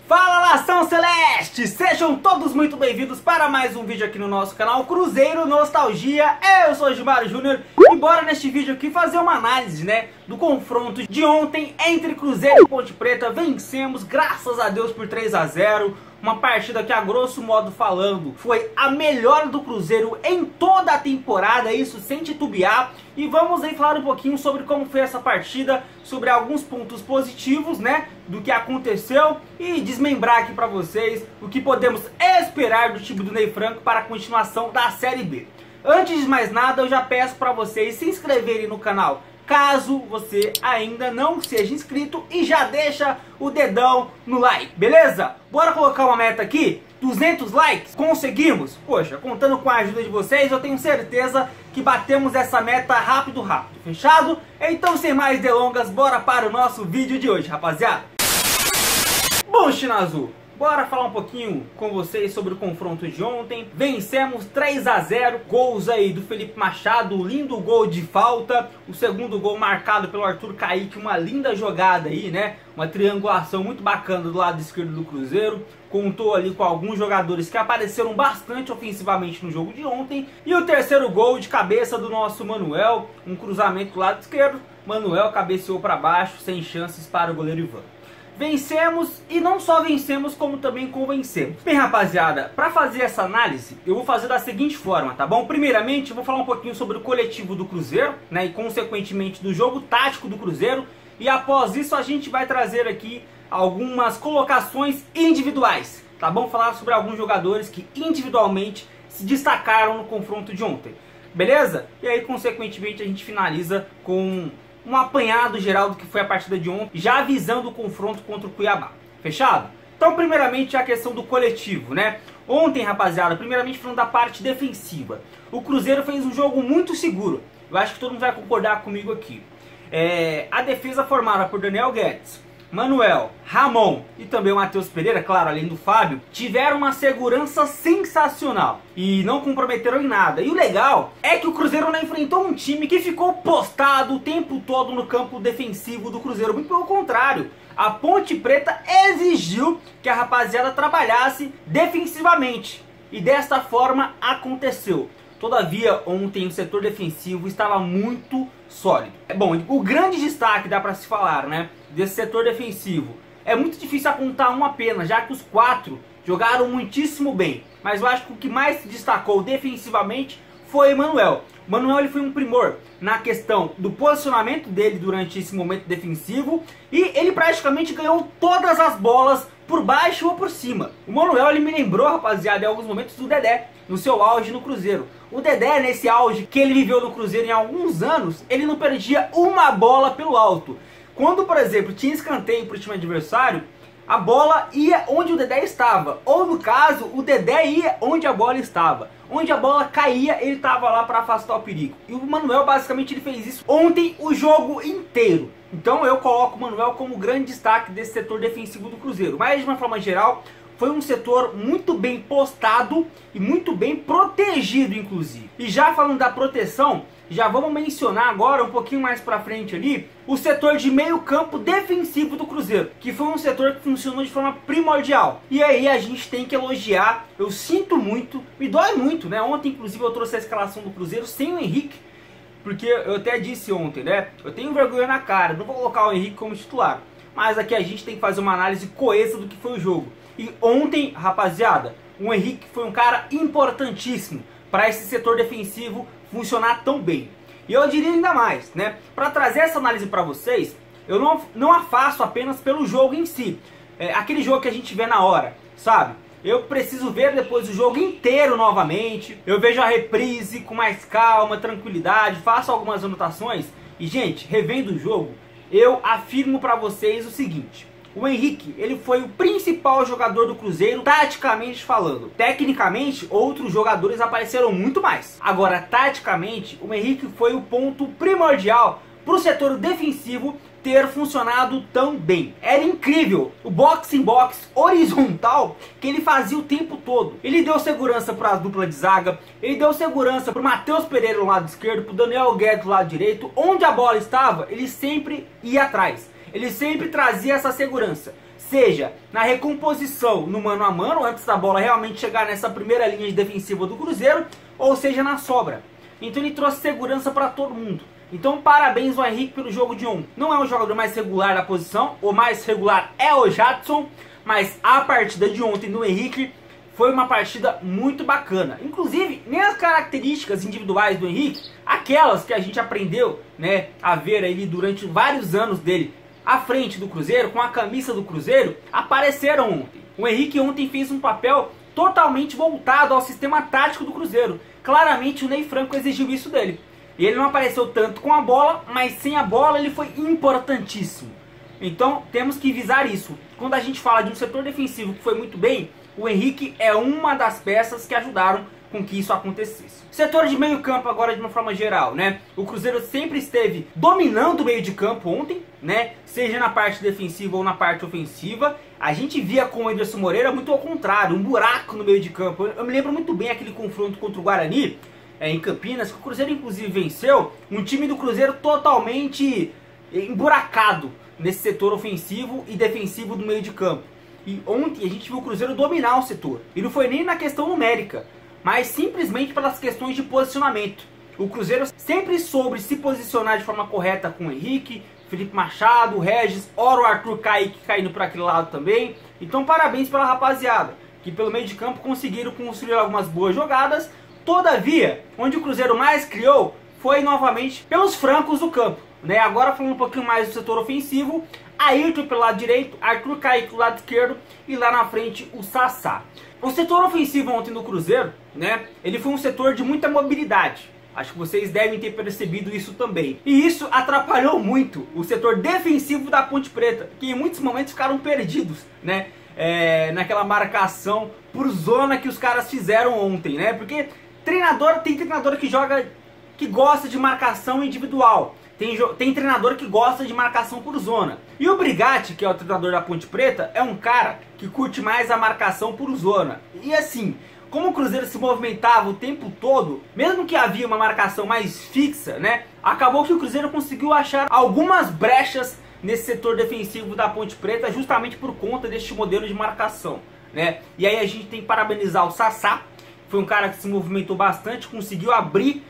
Fala, Nação Celeste! Sejam todos muito bem-vindos para mais um vídeo aqui no nosso canal Cruzeiro Nostalgia. Eu sou o Gilmar Júnior e bora neste vídeo aqui fazer uma análise, do confronto de ontem entre Cruzeiro e Ponte Preta. Vencemos, graças a Deus, por 3 a 0. Uma partida que, a grosso modo falando, foi a melhor do Cruzeiro em toda a temporada, isso sem titubear. E vamos aí falar um pouquinho sobre como foi essa partida, sobre alguns pontos positivos, do que aconteceu, e desmembrar aqui pra vocês o que podemos esperar do time do Ney Franco para a continuação da Série B. Antes de mais nada, eu já peço pra vocês se inscreverem no canal, caso você ainda não seja inscrito, e já deixa o dedão no like, beleza? Bora colocar uma meta aqui, 200 likes, conseguimos? Poxa, contando com a ajuda de vocês, eu tenho certeza que batemos essa meta rápido, fechado? Então, sem mais delongas, bora para o nosso vídeo de hoje, rapaziada. Bom, China Azul, bora falar um pouquinho com vocês sobre o confronto de ontem. Vencemos 3 a 0, gols aí do Felipe Machado, lindo gol de falta. O segundo gol marcado pelo Arthur Kaique, uma linda jogada aí, uma triangulação muito bacana do lado esquerdo do Cruzeiro. Contou ali com alguns jogadores que apareceram bastante ofensivamente no jogo de ontem. E o terceiro gol de cabeça do nosso Manuel, um cruzamento do lado esquerdo. Manuel cabeceou para baixo, sem chances para o goleiro Ivan. Vencemos, e não só vencemos, como também convencemos. Bem, rapaziada, para fazer essa análise, eu vou fazer da seguinte forma, tá bom? Primeiramente, eu vou falar um pouquinho sobre o coletivo do Cruzeiro, e consequentemente do jogo tático do Cruzeiro. E após isso, a gente vai trazer aqui algumas colocações individuais, tá bom? Falar sobre alguns jogadores que individualmente se destacaram no confronto de ontem, beleza? E aí, consequentemente, a gente finaliza com um apanhado geral do que foi a partida de ontem, já avisando o confronto contra o Cuiabá. Fechado? Então, primeiramente, a questão do coletivo, Ontem, rapaziada, primeiramente falando da parte defensiva, o Cruzeiro fez um jogo muito seguro. Eu acho que todo mundo vai concordar comigo aqui. A defesa formada por Daniel Guedes, Manuel, Ramon e também o Matheus Pereira, claro, além do Fábio, tiveram uma segurança sensacional e não comprometeram em nada. E o legal é que o Cruzeiro não enfrentou um time que ficou postado o tempo todo no campo defensivo do Cruzeiro. Muito pelo contrário, a Ponte Preta exigiu que a rapaziada trabalhasse defensivamente, e desta forma aconteceu. Todavia, ontem o setor defensivo estava muito sólido. Bom, o grande destaque, dá para se falar, desse setor defensivo, é muito difícil apontar um apenas, já que os 4 jogaram muitíssimo bem. Mas eu acho que o que mais se destacou defensivamente foi o Manuel. O Manuel, ele foi um primor na questão do posicionamento dele durante esse momento defensivo, e ele praticamente ganhou todas as bolas por baixo ou por cima. O Manuel, ele me lembrou, rapaziada, em alguns momentos do Dedé, no seu auge no Cruzeiro. O Dedé, nesse auge que ele viveu no Cruzeiro em alguns anos, ele não perdia uma bola pelo alto. Quando, por exemplo, tinha escanteio para o time adversário, a bola ia onde o Dedé estava. Ou, no caso, o Dedé ia onde a bola estava. Onde a bola caía, ele estava lá para afastar o perigo. E o Manuel, basicamente, ele fez isso ontem o jogo inteiro. Então eu coloco o Manuel como grande destaque desse setor defensivo do Cruzeiro. Mas, de uma forma geral, foi um setor muito bem postado e muito bem protegido, inclusive. E já falando da proteção, já vamos mencionar agora, um pouquinho mais pra frente ali, o setor de meio campo defensivo do Cruzeiro, que foi um setor que funcionou de forma primordial. E aí a gente tem que elogiar, eu sinto muito, me dói muito, Ontem, inclusive, eu trouxe a escalação do Cruzeiro sem o Henrique, porque eu até disse ontem, eu tenho vergonha na cara, não vou colocar o Henrique como titular. Mas aqui a gente tem que fazer uma análise coesa do que foi o jogo. E ontem, rapaziada, o Henrique foi um cara importantíssimo para esse setor defensivo funcionar tão bem. E eu diria ainda mais, para trazer essa análise para vocês, eu não a faço apenas pelo jogo em si. Aquele jogo que a gente vê na hora, sabe? Eu preciso ver depois o jogo inteiro novamente. Eu vejo a reprise com mais calma, tranquilidade, faço algumas anotações. E, gente, revendo o jogo, eu afirmo para vocês o seguinte: o Henrique, ele foi o principal jogador do Cruzeiro, taticamente falando. Tecnicamente, outros jogadores apareceram muito mais. Agora, taticamente, o Henrique foi o ponto primordial para o setor defensivo ter funcionado tão bem. Era incrível o box em box horizontal que ele fazia o tempo todo. Ele deu segurança para a dupla de zaga, ele deu segurança para o Matheus Pereira no lado esquerdo, para o Daniel Guedes no lado direito. Onde a bola estava, ele sempre ia atrás. Ele sempre trazia essa segurança. seja na recomposição no mano a mano, antes da bola realmente chegar nessa primeira linha de defensiva do Cruzeiro, ou seja na sobra. Então ele trouxe segurança para todo mundo. Então parabéns ao Henrique pelo jogo de ontem. Não é o jogador mais regular da posição, o mais regular é o Jadson, mas a partida de ontem do Henrique foi uma partida muito bacana. Inclusive, nem as características individuais do Henrique, aquelas que a gente aprendeu, né, a ver aí durante vários anos dele à frente do Cruzeiro, com a camisa do Cruzeiro, apareceram ontem. O Henrique ontem fez um papel totalmente voltado ao sistema tático do Cruzeiro. Claramente o Ney Franco exigiu isso dele. E ele não apareceu tanto com a bola, mas sem a bola ele foi importantíssimo. Então temos que visar isso. Quando a gente fala de um setor defensivo que foi muito bem, o Henrique é uma das peças que ajudaram com que isso acontecesse. Setor de meio campo agora de uma forma geral, né? O Cruzeiro sempre esteve dominando o meio de campo ontem, né? Seja na parte defensiva ou na parte ofensiva. A gente via com o Anderson Moreira muito ao contrário, um buraco no meio de campo. Eu me lembro muito bem aquele confronto contra o Guarani, em Campinas, que o Cruzeiro inclusive venceu. Um time do Cruzeiro totalmente emburacado nesse setor ofensivo e defensivo do meio de campo. E ontem a gente viu o Cruzeiro dominar o setor. E não foi nem na questão numérica, mas simplesmente pelas questões de posicionamento. O Cruzeiro sempre soube se posicionar de forma correta com o Henrique, Felipe Machado, Regis, ora o Arthur Kaique caindo para aquele lado também. Então parabéns pela rapaziada, que pelo meio de campo conseguiram construir algumas boas jogadas. Todavia, onde o Cruzeiro mais criou foi novamente pelos flancos do campo, né? Agora falando um pouquinho mais do setor ofensivo, Ayrton pelo lado direito, Arthur Kaique do lado esquerdo e lá na frente o Sassá. O setor ofensivo ontem do Cruzeiro, né? Ele foi um setor de muita mobilidade. Acho que vocês devem ter percebido isso também. E isso atrapalhou muito o setor defensivo da Ponte Preta, que em muitos momentos ficaram perdidos, né? Naquela marcação por zona que os caras fizeram ontem, né? Porque tem treinador que gosta de marcação individual. Tem treinador que gosta de marcação por zona. E o Brigatti, que é o treinador da Ponte Preta, é um cara que curte mais a marcação por zona. E assim, como o Cruzeiro se movimentava o tempo todo, mesmo que havia uma marcação mais fixa, né? Acabou que o Cruzeiro conseguiu achar algumas brechas nesse setor defensivo da Ponte Preta, justamente por conta deste modelo de marcação, né? E aí a gente tem que parabenizar o Sassá. Foi um cara que se movimentou bastante, conseguiu abrir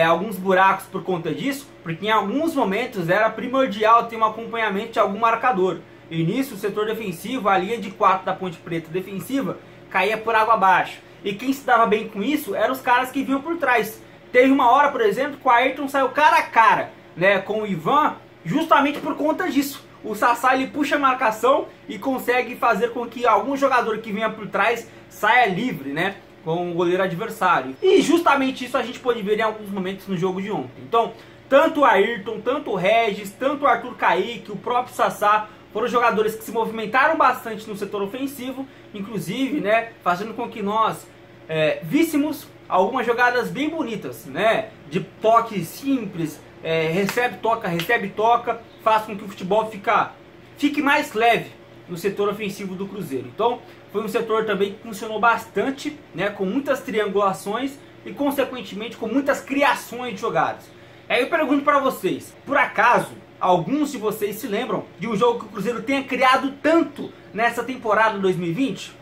alguns buracos por conta disso, porque em alguns momentos era primordial ter um acompanhamento de algum marcador. E nisso o setor defensivo, a linha de 4 da Ponte Preta defensiva, caía por água abaixo. E quem se dava bem com isso eram os caras que vinham por trás. Teve uma hora, por exemplo, que o Ayrton saiu cara a cara, né, com o Ivan, justamente por conta disso. O Sassá ele puxa a marcação e consegue fazer com que algum jogador que venha por trás saia livre, né, com o goleiro adversário. E justamente isso a gente pode ver em alguns momentos no jogo de ontem. Então, tanto o Ayrton, tanto o Regis, tanto o Arthur Kaique, o próprio Sassá, foram jogadores que se movimentaram bastante no setor ofensivo, inclusive, né, fazendo com que nós víssemos algumas jogadas bem bonitas, né, de toque simples, recebe, toca, faz com que o futebol fique mais leve no setor ofensivo do Cruzeiro. Então, foi um setor também que funcionou bastante, né, com muitas triangulações e, consequentemente, com muitas criações de jogadas. Aí eu pergunto para vocês, por acaso, alguns de vocês se lembram de um jogo que o Cruzeiro tenha criado tanto nessa temporada 2020?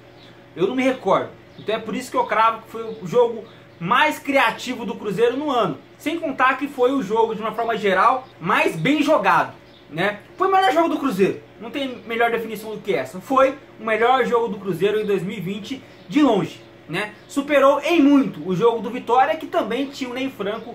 Eu não me recordo. Então é por isso que eu cravo que foi o jogo mais criativo do Cruzeiro no ano. Sem contar que foi o jogo, de uma forma geral, mais bem jogado, né? Foi o melhor jogo do Cruzeiro. Não tem melhor definição do que essa. Foi o melhor jogo do Cruzeiro em 2020 de longe, né? Superou em muito o jogo do Vitória, que também tinha o Ney Franco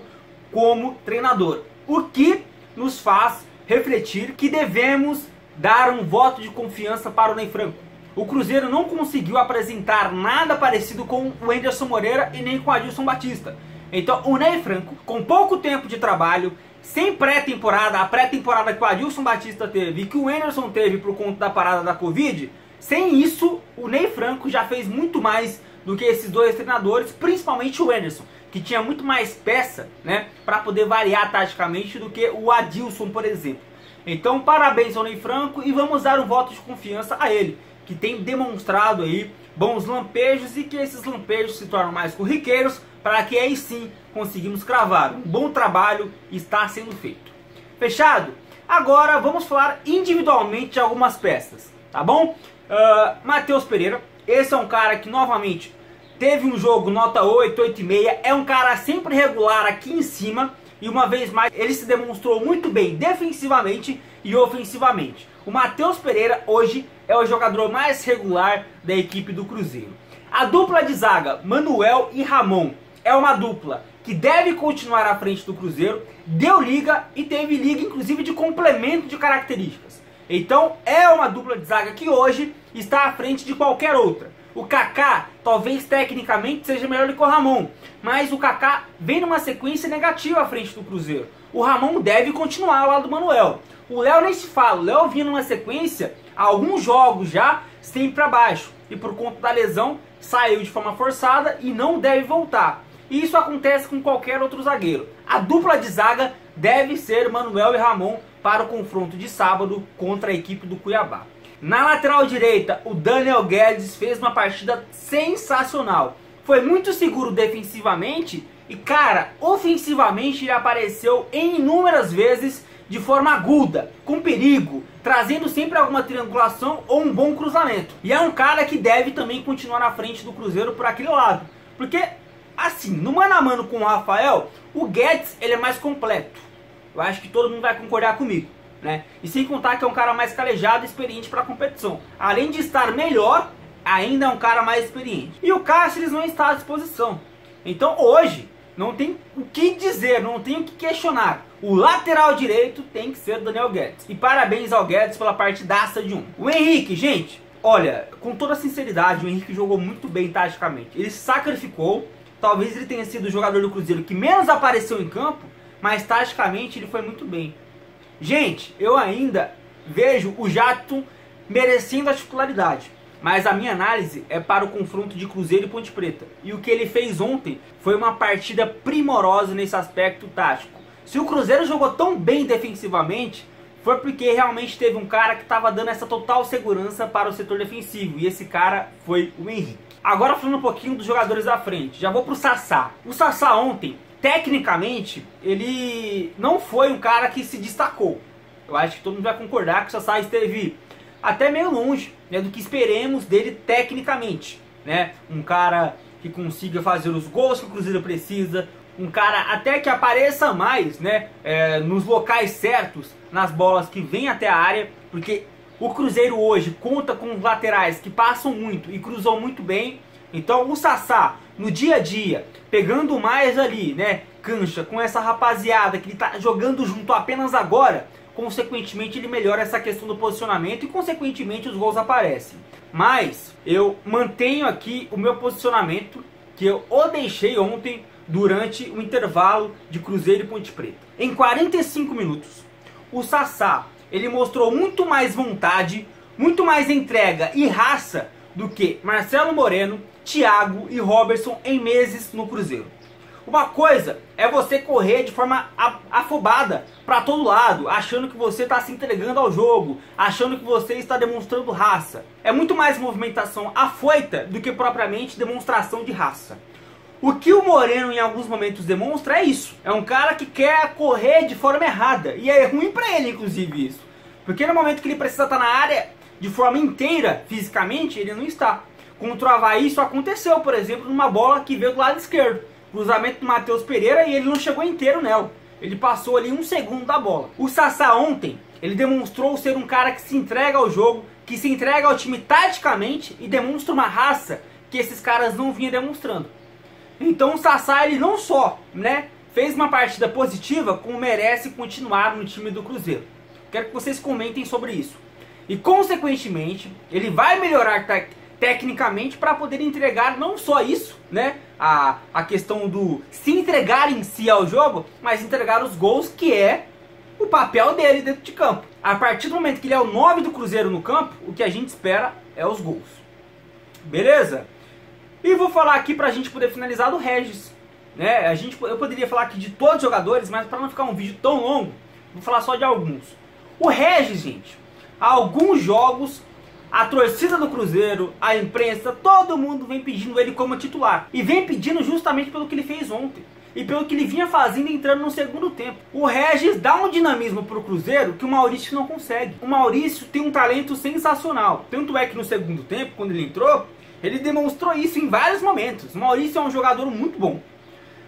como treinador. O que nos faz refletir que devemos dar um voto de confiança para o Ney Franco. O Cruzeiro não conseguiu apresentar nada parecido com o Anderson Moreira e nem com o Adilson Batista. Então o Ney Franco, com pouco tempo de trabalho, sem pré-temporada, a pré-temporada que o Adilson Batista teve e que o Anderson teve por conta da parada da Covid, sem isso o Ney Franco já fez muito mais do que esses dois treinadores, principalmente o Anderson, que tinha muito mais peça, né, para poder variar taticamente do que o Adilson, por exemplo. Então parabéns ao Ney Franco e vamos dar um voto de confiança a ele, que tem demonstrado aí bons lampejos e que esses lampejos se tornam mais corriqueiros, para que aí sim conseguimos cravar. Um bom trabalho está sendo feito. Fechado? Agora vamos falar individualmente de algumas peças, tá bom? Matheus Pereira, esse é um cara que novamente teve um jogo nota 8, 8,5, é um cara sempre regular aqui em cima. E uma vez mais, ele se demonstrou muito bem defensivamente e ofensivamente. O Matheus Pereira hoje é o jogador mais regular da equipe do Cruzeiro. A dupla de zaga, Manuel e Ramon, é uma dupla que deve continuar à frente do Cruzeiro. Deu liga e teve liga inclusive de complemento de características. Então é uma dupla de zaga que hoje está à frente de qualquer outra. O Kaká talvez tecnicamente seja melhor do que o Ramon, mas o Kaká vem numa sequência negativa à frente do Cruzeiro. O Ramon deve continuar ao lado do Manuel. O Léo nem se fala, o Léo vinha numa sequência, alguns jogos já, sempre para baixo. E por conta da lesão, saiu de forma forçada e não deve voltar. E isso acontece com qualquer outro zagueiro. A dupla de zaga deve ser Manuel e Ramon para o confronto de sábado contra a equipe do Cuiabá. Na lateral direita, o Daniel Guedes fez uma partida sensacional. Foi muito seguro defensivamente e, cara, ofensivamente ele apareceu em inúmeras vezes de forma aguda, com perigo, trazendo sempre alguma triangulação ou um bom cruzamento. E é um cara que deve também continuar na frente do Cruzeiro por aquele lado. Porque, assim, no mano a mano com o Rafael, o Guedes ele é mais completo. Eu acho que todo mundo vai concordar comigo. Né? E sem contar que é um cara mais calejado e experiente para a competição. Além de estar melhor, ainda é um cara mais experiente. E o Cáceres não está à disposição. Então hoje não tem o que dizer, não tem o que questionar. O lateral direito tem que ser o Daniel Guedes. E parabéns ao Guedes pela partidaça de um. O Henrique, gente, olha, com toda sinceridade, o Henrique jogou muito bem taticamente. Ele se sacrificou. Talvez ele tenha sido o jogador do Cruzeiro que menos apareceu em campo, mas taticamente ele foi muito bem. Gente, eu ainda vejo o Jadson merecendo a titularidade, mas a minha análise é para o confronto de Cruzeiro e Ponte Preta. E o que ele fez ontem foi uma partida primorosa nesse aspecto tático. Se o Cruzeiro jogou tão bem defensivamente, foi porque realmente teve um cara que estava dando essa total segurança para o setor defensivo. E esse cara foi o Henrique. Agora falando um pouquinho dos jogadores da frente, já vou para o Sassá. O Sassá ontem, tecnicamente, ele não foi um cara que se destacou. Eu acho que todo mundo vai concordar que o Sassá esteve até meio longe, né, do que esperemos dele tecnicamente. Né? Um cara que consiga fazer os gols que o Cruzeiro precisa, um cara até que apareça mais, né, nos locais certos, nas bolas que vêm até a área, porque o Cruzeiro hoje conta com os laterais que passam muito e cruzam muito bem. Então o Sassá, no dia a dia, pegando mais ali, né, cancha, com essa rapaziada que ele tá jogando junto apenas agora, consequentemente ele melhora essa questão do posicionamento e consequentemente os gols aparecem. Mas eu mantenho aqui o meu posicionamento, que eu o deixei ontem durante o intervalo de Cruzeiro e Ponte Preta. Em 45 minutos, o Sassá, ele mostrou muito mais vontade, muito mais entrega e raça do que Marcelo Moreno, Thiago e Robertson em meses no Cruzeiro. Uma coisa é você correr de forma afobada para todo lado, achando que você está se entregando ao jogo, achando que você está demonstrando raça. É muito mais movimentação afoita do que propriamente demonstração de raça. O que o Moreno em alguns momentos demonstra é isso. É um cara que quer correr de forma errada. E é ruim para ele, inclusive, isso. Porque no momento que ele precisa estar na área de forma inteira, fisicamente, ele não está. Contra o Avaí isso aconteceu, por exemplo, numa bola que veio do lado esquerdo. Cruzamento do Matheus Pereira e ele não chegou inteiro nela. Ele passou ali 1 segundo da bola. O Sassá ontem, ele demonstrou ser um cara que se entrega ao jogo, que se entrega ao time taticamente e demonstra uma raça que esses caras não vinham demonstrando. Então o Sassá, ele não só, né, fez uma partida positiva, como merece continuar no time do Cruzeiro. Quero que vocês comentem sobre isso. E consequentemente, ele vai melhorar tecnicamente para poder entregar não só isso, né, a questão do se entregar em si ao jogo, mas entregar os gols, que é o papel dele dentro de campo. A partir do momento que ele é o 9 do Cruzeiro no campo, o que a gente espera é os gols. Beleza? E vou falar aqui pra gente poder finalizar do Regis, né? Eu poderia falar aqui de todos os jogadores, mas para não ficar um vídeo tão longo, vou falar só de alguns. O Regis, gente, há alguns jogos a torcida do Cruzeiro, a imprensa, todo mundo vem pedindo ele como titular. E vem pedindo justamente pelo que ele fez ontem. e pelo que ele vinha fazendo entrando no segundo tempo. O Regis dá um dinamismo pro Cruzeiro que o Maurício não consegue. O Maurício tem um talento sensacional. Tanto é que no segundo tempo, quando ele entrou, ele demonstrou isso em vários momentos. O Maurício é um jogador muito bom,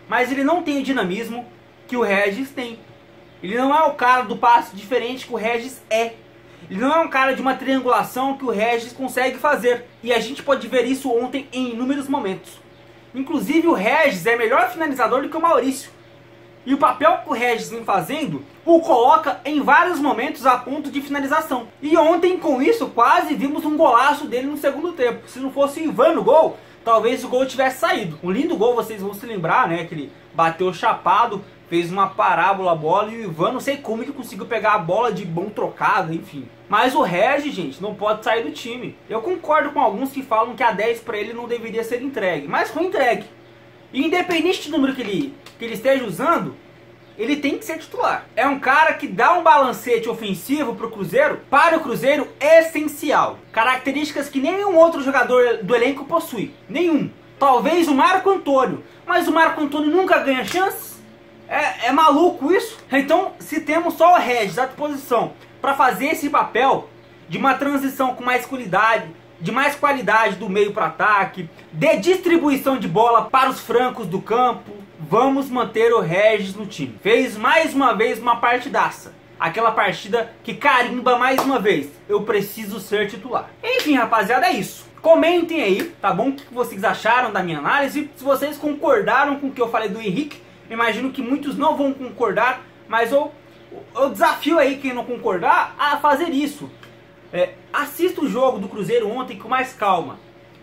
mas ele não tem o dinamismo que o Regis tem. Ele não é o cara do passe diferente que o Regis é. Ele não é um cara de uma triangulação que o Regis consegue fazer. E a gente pode ver isso ontem em inúmeros momentos. Inclusive o Regis é melhor finalizador do que o Maurício. E o papel que o Regis vem fazendo o coloca em vários momentos a ponto de finalização. E ontem com isso quase vimos um golaço dele no segundo tempo. Se não fosse o Ivan no gol, talvez o gol tivesse saído. Um lindo gol, vocês vão se lembrar, né? Que ele bateu chapado, fez uma parábola a bola e o Ivan não sei como que conseguiu pegar a bola de bom trocado, enfim. Mas o Regis, gente, não pode sair do time. Eu concordo com alguns que falam que a 10 para ele não deveria ser entregue, mas foi entregue. E independente do número que ele esteja usando, ele tem que ser titular. É um cara que dá um balancete ofensivo pro Cruzeiro, para o Cruzeiro, essencial. Características que nenhum outro jogador do elenco possui. Nenhum. Talvez o Marco Antônio, mas o Marco Antônio nunca ganha chances. É maluco isso? Então, se temos só o Regis à disposição para fazer esse papel de uma transição com mais qualidade, de mais qualidade do meio para ataque, de distribuição de bola para os flancos do campo, vamos manter o Regis no time. Fez mais uma vez uma partidaça. Aquela partida que carimba mais uma vez: eu preciso ser titular. Enfim, rapaziada, é isso. Comentem aí, tá bom? O que vocês acharam da minha análise. Se vocês concordaram com o que eu falei do Henrique. Imagino que muitos não vão concordar, mas eu desafio aí quem não concordar a fazer isso. Assista o jogo do Cruzeiro ontem com mais calma.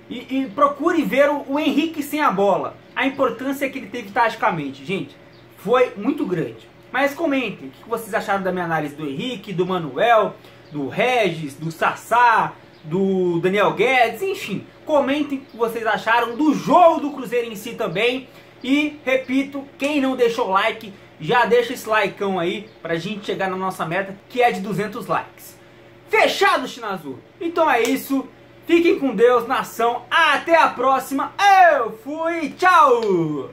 E procure ver o Henrique sem a bola. A importância que ele teve taticamente, gente, foi muito grande. Mas comentem o que vocês acharam da minha análise do Henrique, do Manuel, do Regis, do Sassá, do Daniel Guedes, enfim. Comentem o que vocês acharam do jogo do Cruzeiro em si também. E, repito, quem não deixou o like, já deixa esse likeão aí pra gente chegar na nossa meta, que é de 200 likes. Fechado, Chinazul? Então é isso. Fiquem com Deus, nação. Até a próxima. Eu fui. Tchau.